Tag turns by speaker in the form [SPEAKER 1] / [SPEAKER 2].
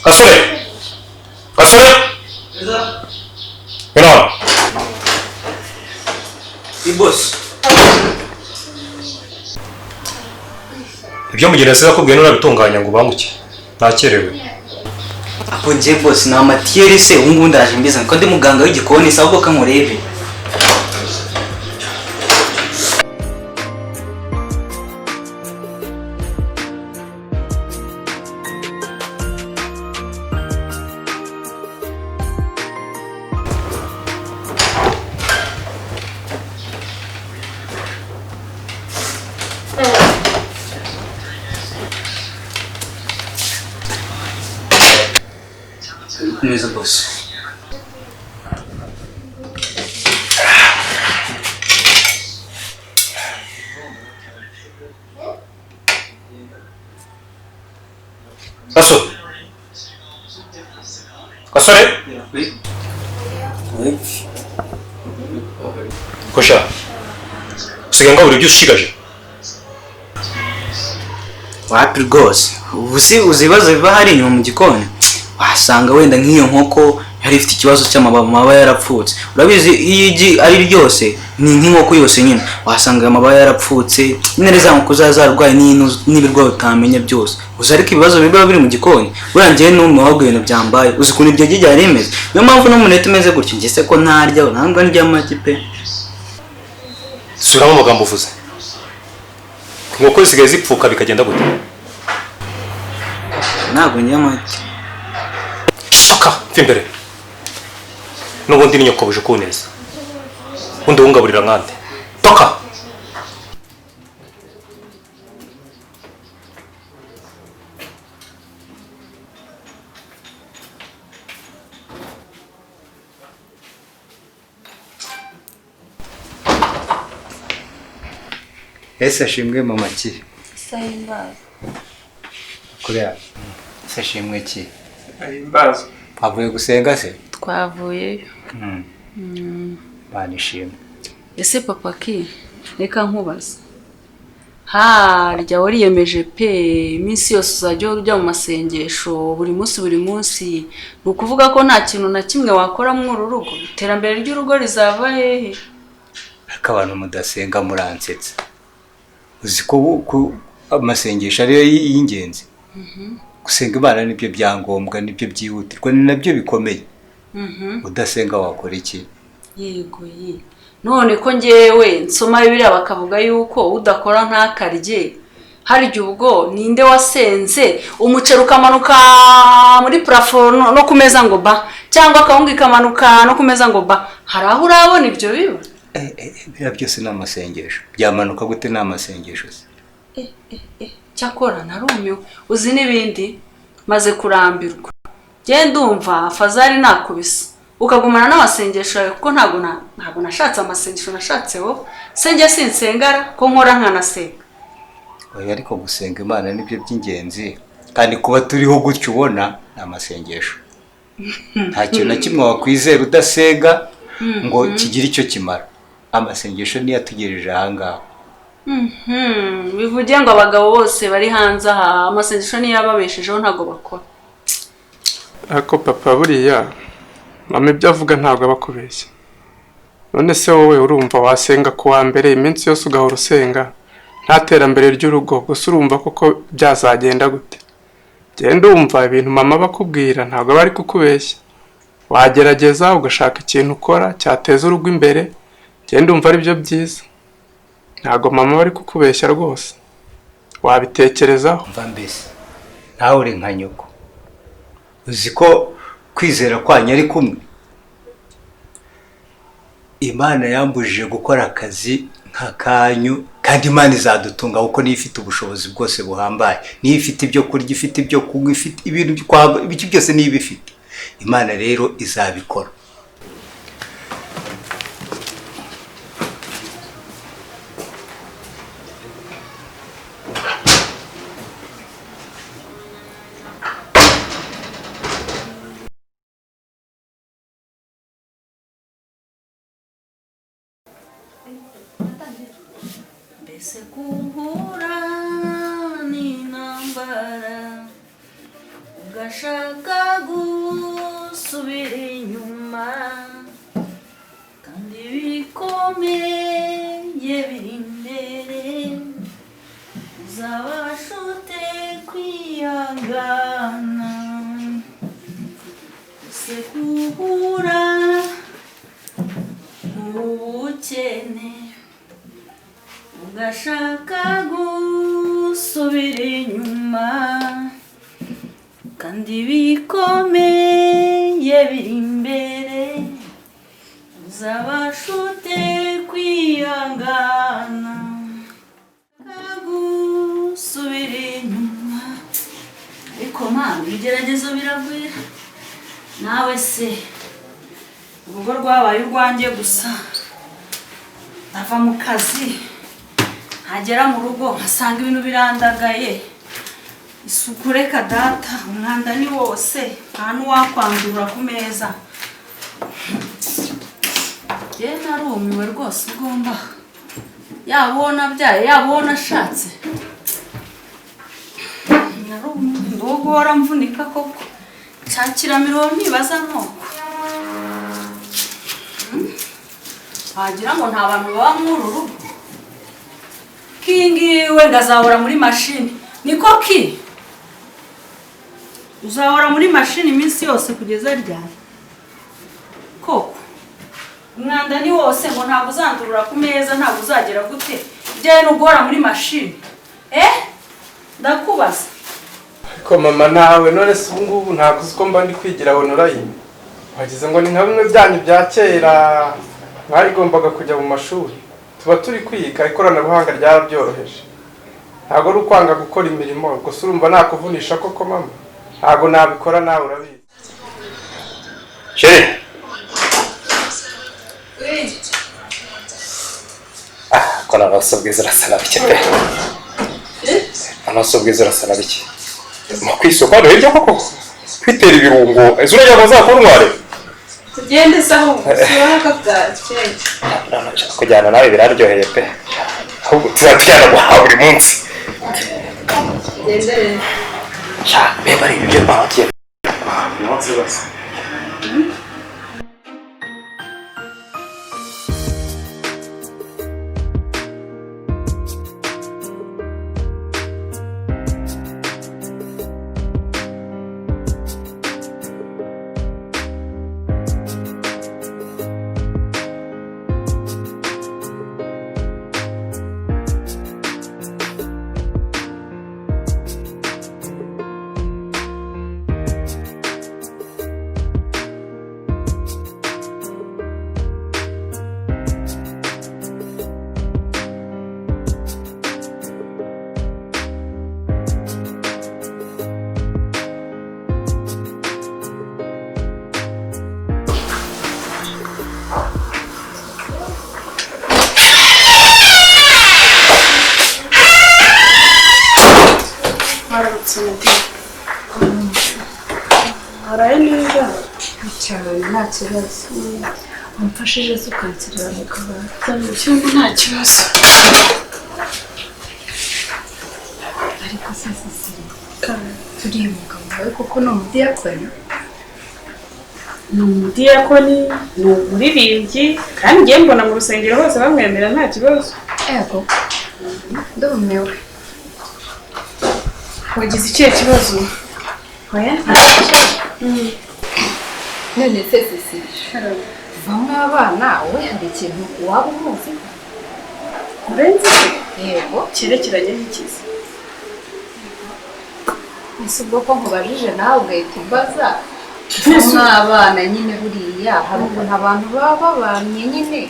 [SPEAKER 1] Gasore! Gasore! Ngwino.
[SPEAKER 2] Boss.
[SPEAKER 1] Ibyo mugenzi yakubwiye nurabitunganya ngo banguke. Nakerewe.
[SPEAKER 2] Apo nje boss na Mathieu se ungu ndaje mbiza ko ndi muganga w'igikoni sabwo kamurebe. Neza boss.
[SPEAKER 1] Gasore! Gasore!
[SPEAKER 2] Oui.
[SPEAKER 1] Kosha. Usigaye ngabura ibyo ushigaje.
[SPEAKER 2] Wapi rwose. Uzibazo biba hari inyuma mu gikoni. Wasanga wenda nk'iyo nkoko yari ifite ikibazo cy'amababa yarapfutse. Urabizi iyo igi ari ryose ni nk'inkoko yose nyine. Wasanga amababa yarapfutse, nyine za nkoko zazarwaye n'ibirwa utamenya byose. Uzi ariko ibibazo biba biri mu gikoni. Urangiye n'umwe wabwo ibintu byambaye. Uzi kuntu ibyo gijya rimeze. Niyo mpamvu no munete umeze gutyo ngese ko ntarya ntabwo ndya amagi pe.
[SPEAKER 1] Suramo amagambo uvuze. Inkoko zisigaye zipfuka bikagenda gute?
[SPEAKER 2] Ntabwo ndya amagi.
[SPEAKER 1] Soka imbere. Nubundi ni nyoko buje kuneza. Undi wungaburira nkande. Toka.
[SPEAKER 3] Ese ashimwe mama ki?
[SPEAKER 4] Sayimbaza.
[SPEAKER 3] Kuriya. Ese ashimwe ki?
[SPEAKER 5] Sayimbaza.
[SPEAKER 3] Avuye gusenga se?
[SPEAKER 4] Twavuyeyo.
[SPEAKER 3] Bana ishimwe.
[SPEAKER 4] Ese papa ki? Reka nkubaza. Harya wariyemeje pe iminsi yose uzajya ujya mu masengesho buri munsi ukuvuga ko nta kintu na kimwe wakora mu rugo iterambere ry'urugo rizava hehe?
[SPEAKER 3] Akabantu mudasenga muransetsa. Uzi ko amasengesho ariyo y'ingenzi. Gusenga Imana nibyo byangombwa nibyo byihutirwa ni nabyo bikomeye. Udasenga wakora iki?
[SPEAKER 4] Yego ye. None ko ngewe nsoma Bibiliya bakavuga yuko udakora ntakarye. Harya ubwo ninde wasenze umucero ukamanuka muri plafond no kumeza ngo ba cyangwa akawunga ikamanuka no kumeza ngo ba haraho urabona ibyo biba?
[SPEAKER 3] Bira byose n'amasengesho. Byamanuka gute n'amasengesho se?
[SPEAKER 4] Cyakora narumiwe uzi nibindi maze kurambirwa. Genda umva Fazari nakubise ukagumana n'amasengesho yawe kuko ntabwo nashatse amasengesho nashatse wowe senge sinsengara ko nkora nkanasenga.
[SPEAKER 3] Oya ariko gusenga Imana nibyo by'ingenzi kandi kuba turiho gutyo ubona n'amasengesho. Nta kintu na kimwe wakwizera udasenga ngo kigire icyo kimara. Amasengesho niyo atugereje ahangaha.
[SPEAKER 4] Bivugiye ngo abagabo bose bari hanze aha amasengesho niyo yababeshejeho ntago bakora.
[SPEAKER 5] Ako papa buriya mama ibyo avuga ntabwo abakubeshya. None se wowe urumva wasenga kuwa mbere iminsi yose ugahora usenga nta terambere ry'urugo gusa urumva koko byazagenda gute? Genda umva ibintu mama bakubwira ntabwo bari kukubeshya. Wagerageza ugashaka ikintu ukora cyateza urugo imbere. Genda umva ari byo byiza. Ntabwo mama bari kukubeshya rwose. Wabitekerezaho.
[SPEAKER 3] Mva mbese nawe uri nka nyoko. Uzi ko kwizera kwanyu ari kumwe. Imana yambujije gukora akazi nk'akanyu kandi Imana izadutunga kuko niyo ifite ubushobozi bwose buhambaye. Niyo ifite ibyo kurya, ifite ibyo kunywa, ifite ibintu byose niyo ibifite. Imana rero izabikora.
[SPEAKER 4] Mbese kuhura ni nambara ugashaka gusubira inyuma kandi bikomeye biri imbere uzabasha ute kwihangana use kubura ubukene ugashaka gusubira inyuma kandi bikomeye biri imbere uzabasha ute kwihangana gusubira inyuma ariko mpamvu ibigeragezo biragwira nawe se urugo rwabaye urwanjye gusa ndava mu kazi nkagera mu rugo nkasanga ibintu birandagaye isuku reka data umwanda ni wose nta n'uwakwandura ku meza yewe narumiwe rwose ugomba yaba uwo nabyaye yaba uwo nashatse narumiwe ndogora mvunika koko nshakira ntibaza nkoko wagira ngo nta bantu baba muri uru rugo kingi wenda azahora muri mashini niko ki uzahora muri mashini iminsi yose kugeza ryari koko umwanda ni wose ngo ntabwo uzandurura ku meza ntabwo uzagera gute ibyawe n'ugora muri mashini ndakubaza
[SPEAKER 5] ariko mama nawe none se ubu ngubu ntabwo uzi ko mba ndi kwigira online wagize ngo ni nka bimwe byanyu bya kera mwarigombaga kujya mu mashuri tuba turi kwiga ikoranabuhanga ryarabyoroheje ntabwo ari ukwanga gukora imirimo gusa urumva nakuvunisha koko mama ntabwo nabikora nawe urabizi
[SPEAKER 1] Chere kona basobwiza rasana bike pe anasobwiza rasana bike mu kwisoko hano hirya koko kwitera ibirungo ezo urajya bazakuntware
[SPEAKER 4] tugende saho suraka bwacye
[SPEAKER 1] kujyana nawe biraryoheye pe ahubwo tuzatujyana guhaha buri munsi
[SPEAKER 4] gendere
[SPEAKER 1] sha beba ari ibyo bagiye buri munsi bose
[SPEAKER 4] araye neza cyane nta kibazo umfashije se ukansirira mu kabati cyangwa nta kibazo ariko sasa turi umugabo wawe koko ni umudiyakoni ni umuririmbyi kandi ngiye mbona mu rusengero hose bamwemera nta kibazo
[SPEAKER 6] yego ndumiwe
[SPEAKER 4] wagize ikihe kibazo
[SPEAKER 6] oya none se vamwe abana wowe hari ikintu waba umuzi
[SPEAKER 4] urenze
[SPEAKER 6] yego
[SPEAKER 4] cyerekeranye n'ikizi
[SPEAKER 6] ese ubwo ko nkubajije nawe ugahita umbaza nk'abana nyine buriya hari ukuntu abantu baba babanye nyine